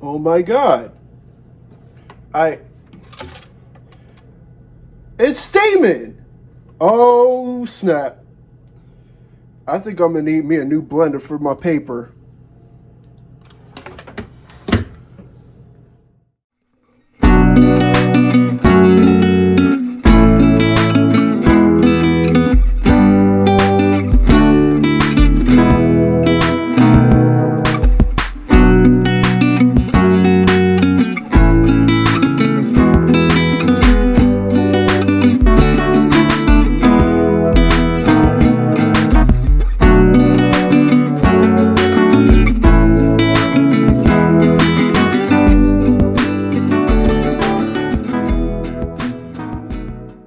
Oh my God. It's Damon. Oh snap. I think I'm gonna need me a new blender for my paper.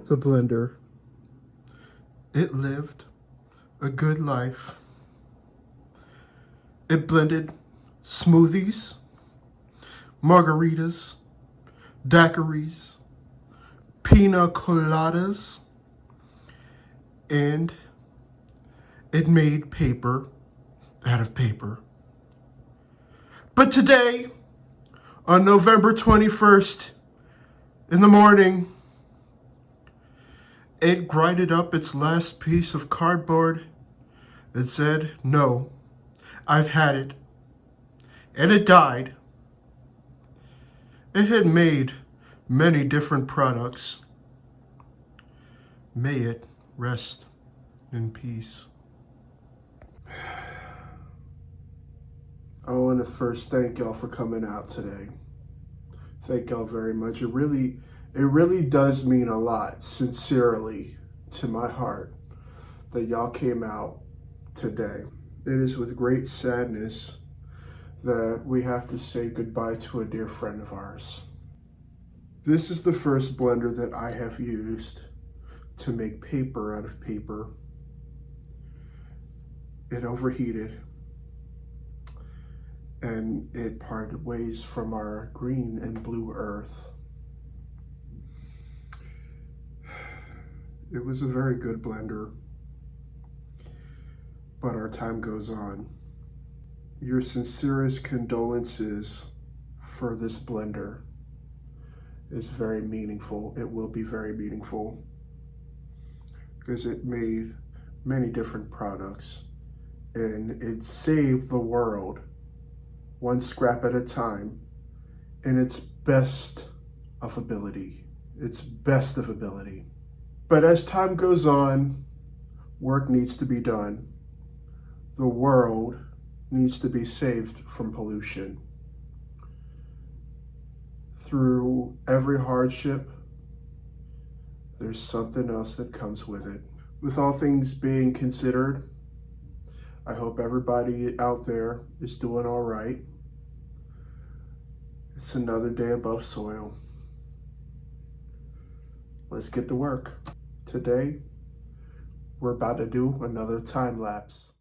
The blender. It lived a good life. It blended smoothies, margaritas, daiquiris, pina coladas, and it made paper out of paper. But today, on November 21st, in the morning, it grinded up its last piece of cardboard and said, "No, I've had it." And it died. It had made many different products. May it rest in peace. I want to first thank y'all for coming out today. Thank y'all very much. It really does mean a lot, sincerely, to my heart, that y'all came out today. It is with great sadness that we have to say goodbye to a dear friend of ours. This is the first blender that I have used to make paper out of paper. It overheated and it parted ways from our green and blue earth. It was a very good blender, but our time goes on. Your sincerest condolences for this blender is very meaningful. It will be very meaningful because it made many different products and it saved the world one scrap at a time in its best of ability. But as time goes on, work needs to be done. The world needs to be saved from pollution. Through every hardship, there's something else that comes with it. With all things being considered, I hope everybody out there is doing all right. It's another day above soil. Let's get to work. Today, we're about to do another time lapse.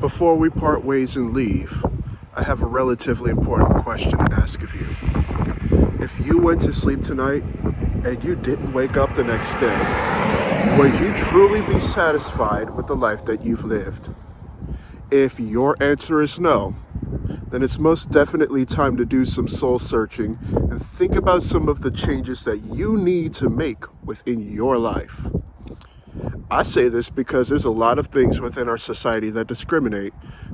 Before we part ways and leave, I have a relatively important question to ask of you. If you went to sleep tonight and you didn't wake up the next day, would you truly be satisfied with the life that you've lived? If your answer is no, then it's most definitely time to do some soul searching and think about some of the changes that you need to make within your life. I say this because there's a lot of things within our society that discriminate.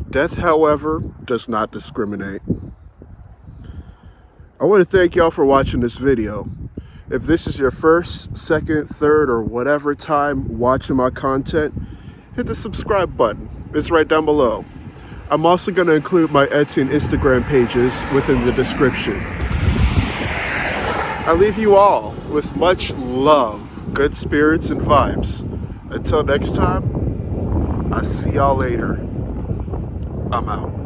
Death, however, does not discriminate. I want to thank y'all for watching this video. If this is your first, second, third, or whatever time watching my content, hit the subscribe button. It's right down below. I'm also going to include my Etsy and Instagram pages within the description. I leave you all with much love, good spirits, and vibes. Until next time, I'll see y'all later. I'm out.